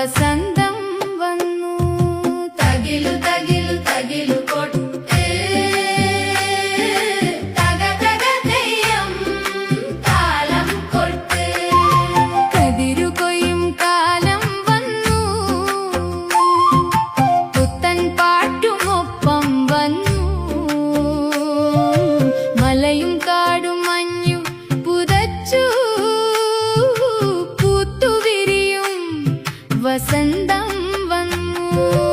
വസന്തം വന്നു. തകിലു തകിലു തകിലു കൊട്ട് തക തക തെയ്യം താലം കൊട്ട്. കതിരു കൊയ്യും കാലം വന്നു, പുത്തൻ പാട്ടുമൊപ്പം വന്നു. മലയും കാടും മഞ്ഞും പുതച്ചു, പൂത്തുവിരിയും വസന്തം വന്നു.